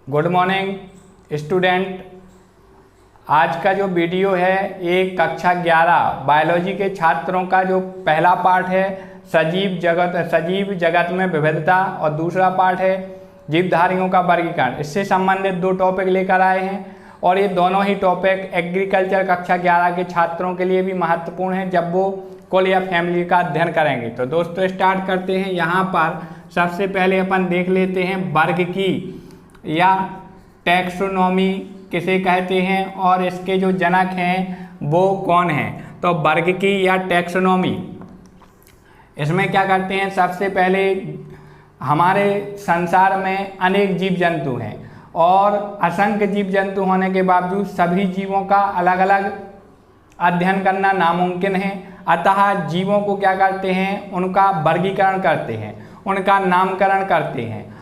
Good morning student. आज का जो वीडियो है ये कक्षा 11 बायोलॉजी के छात्रों का जो पहला पार्ट है सजीव जगत में विविधता और दूसरा पार्ट है जीवधारियों का वर्गीकरण। इससे संबंधित दो टॉपिक लेकर आए हैं और ये दोनों ही टॉपिक एग्रीकल्चर कक्षा 11 के छात्रों के लिए भी महत्वपूर्ण है जब वो कुल या फैमिली का अध्ययन करेंगे। तो दोस्तों स्टार्ट करते हैं। यहाँ पर सबसे पहले अपन देख लेते हैं वर्ग की या टैक्सोनॉमी किसे कहते हैं और इसके जो जनक हैं वो कौन हैं। तो वर्ग की या टैक्सोनॉमी, इसमें क्या करते हैं, सबसे पहले हमारे संसार में अनेक जीव जंतु हैं और असंख्य जीव जंतु होने के बावजूद सभी जीवों का अलग अलग अध्ययन करना नामुमकिन है। अतः जीवों को क्या करते हैं, उनका वर्गीकरण करते हैं, उनका नामकरण करते हैं।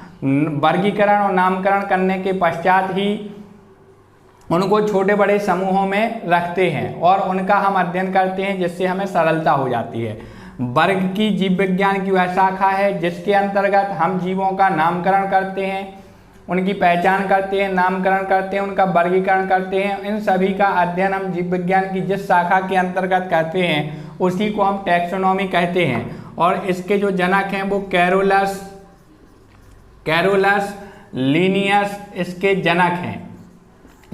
वर्गीकरण और नामकरण करने के पश्चात ही उनको छोटे बड़े समूहों में रखते हैं और उनका हम अध्ययन करते हैं जिससे हमें सरलता हो जाती है। वर्ग की जीव विज्ञान की वह शाखा है जिसके अंतर्गत हम जीवों का नामकरण करते हैं, उनकी पहचान करते हैं, नामकरण करते हैं, उनका वर्गीकरण करते हैं। इन सभी का अध्ययन हम जीव विज्ञान की जिस शाखा के अंतर्गत करते हैं उसी को हम टैक्सोनॉमी कहते हैं। और इसके जो जनक हैं वो कैरोलस लीनियस इसके जनक हैं।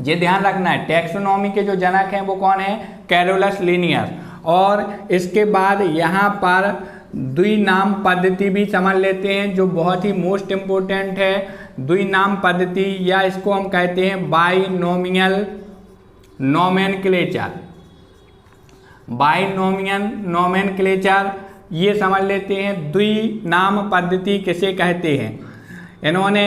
ये ध्यान रखना है, टैक्सोनॉमी के जो जनक हैं वो कौन है, कैरोलस लीनियस। और इसके बाद यहाँ पर द्विनाम पद्धति भी समझ लेते हैं जो बहुत ही मोस्ट इम्पोर्टेंट है। द्विनाम पद्धति या इसको हम कहते हैं बाइनोमियल नोमेनक्लेचर। बाइनोमियल नोमेनक्लेचर ये समझ लेते हैं। द्विनाम पद्धति किसे कहते हैं, इन्होंने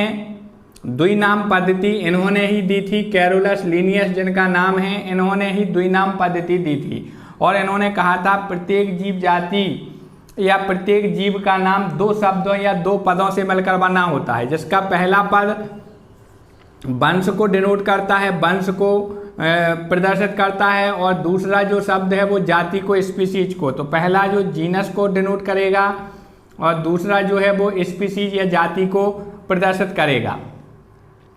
द्विनाम पद्धति इन्होंने ही दी थी। कैरोलस लीनियस जिनका नाम है, इन्होंने ही द्विनाम पद्धति दी थी और इन्होंने कहा था प्रत्येक जीव जाति या प्रत्येक जीव का नाम दो शब्दों या दो पदों से मिलकर बना होता है, जिसका पहला पद वंश को डिनोट करता है, वंश को प्रदर्शित करता है और दूसरा जो शब्द है वो जाति को, स्पीसीज को। तो पहला जो जीनस को डिनोट करेगा और दूसरा जो है वो स्पीसीज या जाति को प्रदर्शित करेगा।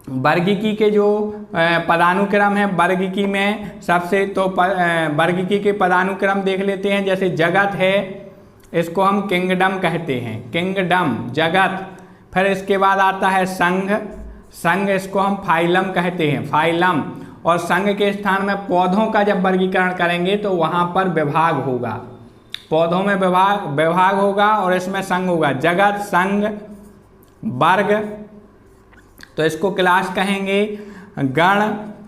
वर्गीकी के जो पदानुक्रम है, वर्गीकी में सबसे तो वर्गीकी के पदानुक्रम देख लेते हैं। जैसे जगत है, इसको हम किंगडम कहते हैं, किंगडम जगत। फिर इसके बाद आता है संघ, संघ इसको हम फाइलम कहते हैं, फाइलम। और संघ के स्थान में पौधों का जब वर्गीकरण करेंगे तो वहाँ पर विभाग होगा, पौधों में विभाग होगा और इसमें संघ होगा। जगत, संघ, वर्ग तो इसको क्लास कहेंगे। गण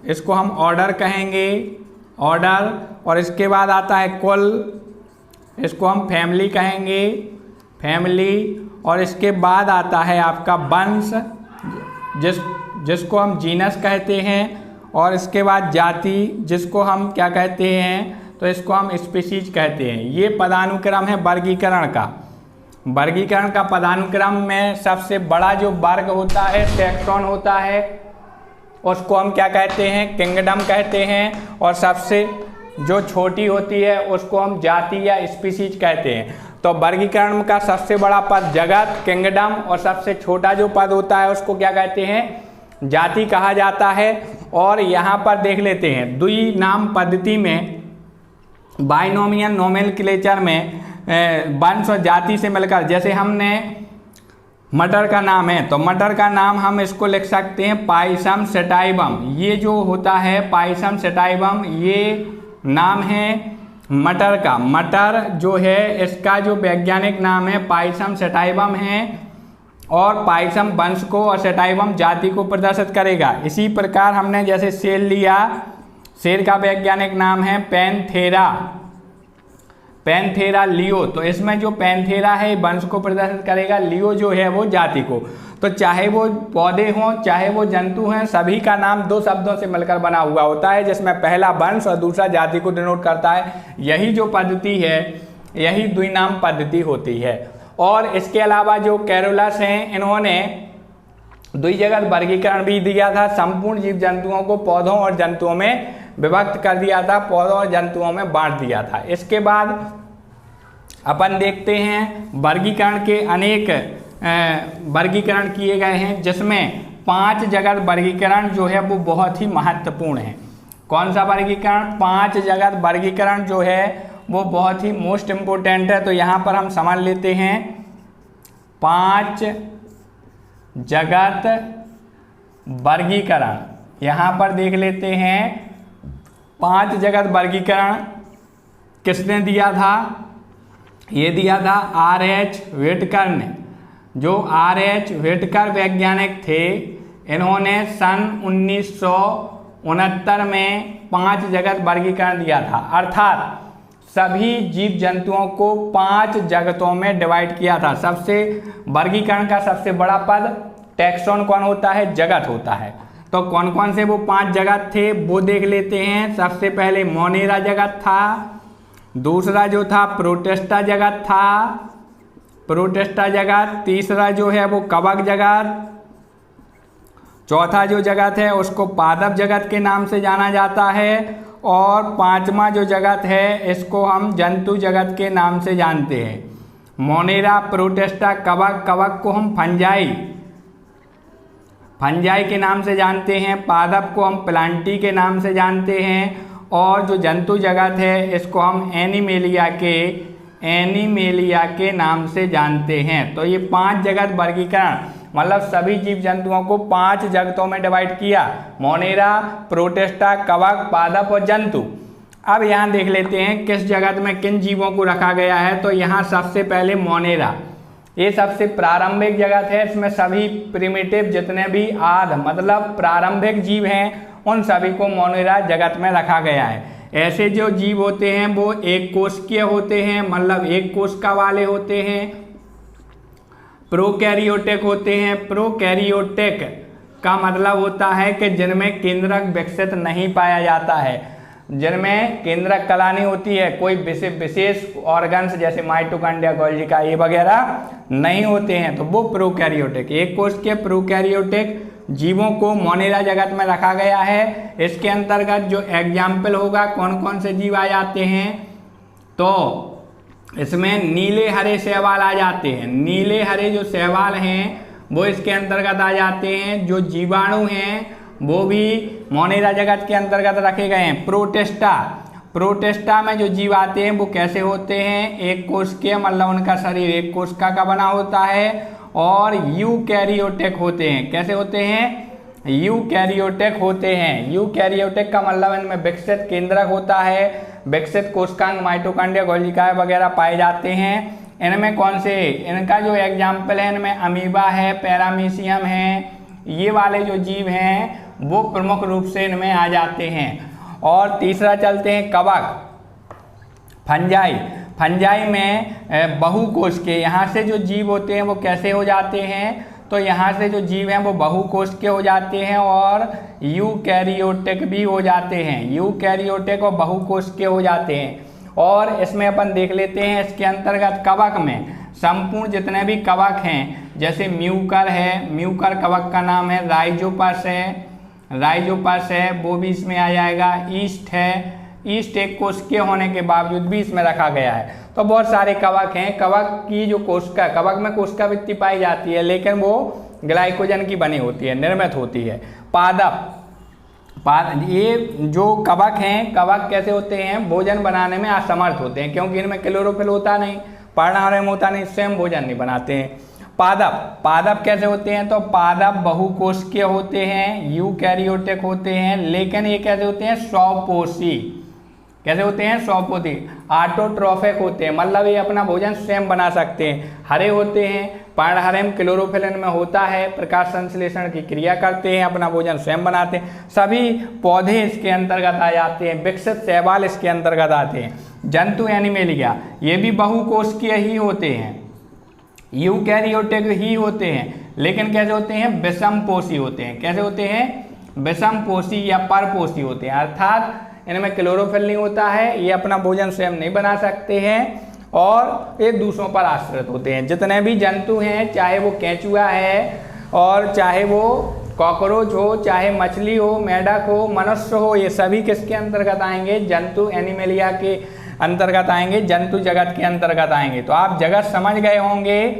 इसको हम ऑर्डर कहेंगे, ऑर्डर। और इसके बाद आता है कुल, इसको हम फैमिली कहेंगे, फैमिली। और इसके बाद आता है आपका वंश जिसको हम जीनस कहते हैं। और इसके बाद जाति जिसको हम क्या कहते हैं, तो इसको हम स्पीसीज कहते हैं। ये पदानुक्रम है वर्गीकरण का। वर्गीकरण का पदानुक्रम में सबसे बड़ा जो वर्ग होता है टैक्सॉन होता है, उसको हम क्या कहते हैं, किंगडम कहते हैं। और सबसे जो छोटी होती है उसको हम जाति या स्पीसीज कहते हैं। तो वर्गीकरण का सबसे बड़ा पद जगत, किंगडम, और सबसे छोटा जो पद होता है उसको क्या कहते हैं, जाति कहा जाता है। और यहाँ पर देख लेते हैं द्विनाम पद्धति में, बाइनोमियल नोमेनक्लेचर में वंश और जाति से मिलकर, जैसे हमने मटर का नाम है तो मटर का नाम हम इसको लिख सकते हैं पाइसम सेटाइवम। ये जो होता है पाइसम सेटाइवम, ये नाम है मटर का। मटर जो है इसका जो वैज्ञानिक नाम है पाइसम सेटाइवम है और पाइसम वंश को और सेटाइवम जाति को प्रदर्शित करेगा। इसी प्रकार हमने जैसे शेर लिया, शेर का वैज्ञानिक नाम है पैंथेरा, पैंथेरा लियो। तो इसमें जो पैंथेरा है वंश को प्रदर्शित करेगा, लियो जो है वो जाति को। तो चाहे वो पौधे हों चाहे वो जंतु हैं, सभी का नाम दो शब्दों से मिलकर बना हुआ होता है जिसमें पहला वंश और दूसरा जाति को डिनोट करता है। यही जो पद्धति है यही द्विनाम पद्धति होती है। और इसके अलावा जो कैरोलस हैं इन्होंने द्विजगत वर्गीकरण भी दिया था। संपूर्ण जीव जंतुओं को पौधों और जंतुओं में विभक्त कर दिया था, पौधों और जंतुओं में बांट दिया था। इसके बाद अपन देखते हैं वर्गीकरण के अनेक वर्गीकरण किए गए हैं जिसमें 5 जगत वर्गीकरण जो है वो बहुत ही महत्वपूर्ण है। कौन सा वर्गीकरण? 5 जगत वर्गीकरण जो है वो बहुत ही मोस्ट इम्पोर्टेंट है। तो यहाँ पर हम समझ लेते हैं 5 जगत वर्गीकरण। यहाँ पर देख लेते हैं 5 जगत वर्गीकरण किसने दिया था? ये दिया था R.H. व्हिटकर ने। जो R.H. व्हिटकर वैज्ञानिक थे, इन्होंने सन 1969 में 5 जगत वर्गीकरण दिया था। अर्थात सभी जीव जंतुओं को 5 जगतों में डिवाइड किया था। सबसे वर्गीकरण का सबसे बड़ा पद टैक्सोन कौन होता है? जगत होता है। तो कौन कौन से वो 5 जगत थे वो देख लेते हैं। सबसे पहले मोनेरा जगत था, दूसरा जो था प्रोटिस्टा जगत था, प्रोटिस्टा जगत। तीसरा जो है वो कवक जगत। चौथा जो जगत है उसको पादप जगत के नाम से जाना जाता है। और 5वां जो जगत है इसको हम जंतु जगत के नाम से जानते हैं। मोनेरा, प्रोटिस्टा, कवक। कवक को हम फंजाई के नाम से जानते हैं। पादप को हम प्लांटी के नाम से जानते हैं। और जो जंतु जगत है इसको हम एनिमेलिया के नाम से जानते हैं। तो ये 5 जगत वर्गीकरण मतलब सभी जीव जंतुओं को 5 जगतों में डिवाइड किया। मोनेरा, प्रोटिस्टा, कवक, पादप और जंतु। अब यहाँ देख लेते हैं किस जगत में किन जीवों को रखा गया है। तो यहाँ सबसे पहले मोनेरा, ये सबसे प्रारंभिक जगत है। इसमें सभी प्रिमिटिव जितने भी आदि मतलब प्रारंभिक जीव हैं उन सभी को मोनेरा जगत में रखा गया है। ऐसे जो जीव होते हैं वो एक कोशिकीय होते हैं, मतलब एक कोशिका वाले होते हैं। प्रोकैरियोटिक होते हैं। प्रोकैरियोटिक का मतलब होता है कि जिनमें केंद्रक विकसित नहीं पाया जाता है, जिनमें केंद्रक कला नहीं होती है। कोई विशेष ऑर्गन्स जैसे माइटोकॉन्ड्रिया, गोल्गी का ये वगैरह नहीं होते हैं, तो वो प्रोकैरियोटिक। एक कोश के प्रोकैरियोटिक जीवों को मोनेरा जगत में रखा गया है। इसके अंतर्गत जो एग्जाम्पल होगा कौन कौन से जीव आ जाते हैं, तो इसमें नीले हरे शैवाल आ जाते हैं। नीले हरे जो शैवाल हैं वो इसके अंतर्गत आ जाते हैं। जो जीवाणु हैं वो भी मोनेरा जगत के अंतर्गत रखे गए हैं। प्रोटिस्टा में जो जीव आते हैं वो कैसे होते हैं? एक कोशिकीय, मतलब उनका शरीर एक कोशिका का बना होता है। और यूकैरियोटिक होते हैं। कैसे होते हैं? यूकैरियोटिक होते हैं। यूकैरियोटिक का मतलब इनमें विकसित केंद्रक होता है, विकसित कोशिकांग माइटोकॉन्ड्रिया, गोल्गी वगैरह पाए जाते हैं। इनमें कौन से? इनका जो एग्जाम्पल है इनमें अमीबा है, पैरामीशियम है, ये वाले जो जीव हैं वो प्रमुख रूप से इनमें आ जाते हैं। और तीसरा चलते हैं कवक, फंजाई में बहुकोश के। यहाँ से जो जीव होते हैं वो कैसे हो जाते हैं? तो यहाँ से जो जीव हैं वो बहुकोश के हो जाते हैं और यूकैरियोटिक भी हो जाते हैं। यूकैरियोटिक और बहुकोश के हो जाते हैं। और इसमें अपन देख लेते हैं इसके अंतर्गत कवक में संपूर्ण जितने भी कवक हैं, जैसे म्यूकर है, म्यूकर कवक का नाम है। राइजोपस है वो भी इसमें आ जाएगा। ईस्ट है, ईस्ट एक कोशिकीय होने के बावजूद भी इसमें रखा गया है। तो बहुत सारे कवक हैं। कवक की जो कोशिका, कवक में कोशिका वृत्ति पाई जाती है लेकिन वो ग्लाइकोजन की बनी होती है, निर्मित होती है। पादप, ये जो कवक हैं, कवक कैसे होते हैं? भोजन बनाने में असमर्थ होते हैं क्योंकि इनमें क्लोरोफिल होता नहीं, पर्णावरण होता नहीं, स्वयं भोजन नहीं बनाते हैं। पादप कैसे होते हैं? तो पादप बहुकोशिकीय होते हैं, यूकैरियोटिक होते हैं, लेकिन ये कैसे होते हैं? स्वपोषी। कैसे होते हैं? स्वपोषी। ऑटोट्रॉफिक होते हैं, मतलब ये अपना भोजन स्वयं बना सकते हैं। हरे होते हैं, पर्णहरे में क्लोरोफिल में होता है, प्रकाश संश्लेषण की क्रिया करते हैं, अपना भोजन स्वयं बनाते हैं। सभी पौधे इसके अंतर्गत आ जाते हैं, विकसित शैवाल इसके अंतर्गत आते हैं। जंतु एनिमेलिया ये भी बहुकोशिकीय ही होते हैं, यूकैरियोटिक ही होते हैं, लेकिन कैसे होते हैं? विषमपोषी होते हैं। कैसे होते हैं? विषमपोषी या परपोषी होते हैं, अर्थात इनमें क्लोरोफिल नहीं होता है, ये अपना भोजन स्वयं नहीं बना सकते हैं और एक दूसरों पर आश्रित होते हैं। जितने भी जंतु हैं, चाहे वो केंचुआ है और चाहे वो कॉकरोच हो, चाहे मछली हो, मेढक हो, मनुष्य हो, ये सभी किसके अंतर्गत आएंगे? जंतु एनिमेलिया के अंतर्गत आएंगे, जंतु जगत के अंतर्गत आएंगे। तो आप जगत समझ गए होंगे।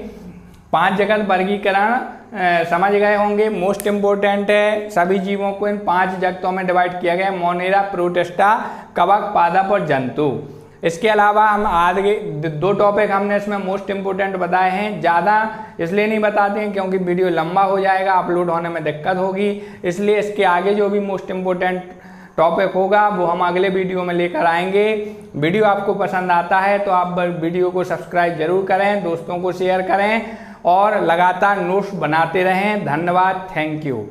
5 जगत वर्गीकरण समझ गए होंगे। मोस्ट इम्पोर्टेंट है, सभी जीवों को इन 5 जगतों में डिवाइड किया गया है, मोनेरा, प्रोटिस्टा, कवक, पादप और जंतु। इसके अलावा हम आगे 2 टॉपिक हमने इसमें मोस्ट इम्पोर्टेंट बताए हैं, ज़्यादा इसलिए नहीं बताते हैं क्योंकि वीडियो लंबा हो जाएगा, अपलोड होने में दिक्कत होगी, इसलिए इसके आगे जो भी मोस्ट इम्पोर्टेंट टॉपिक होगा वो हम अगले वीडियो में लेकर आएंगे। वीडियो आपको पसंद आता है तो आप वीडियो को सब्सक्राइब जरूर करें, दोस्तों को शेयर करें और लगातार नोट्स बनाते रहें। धन्यवाद, थैंक यू।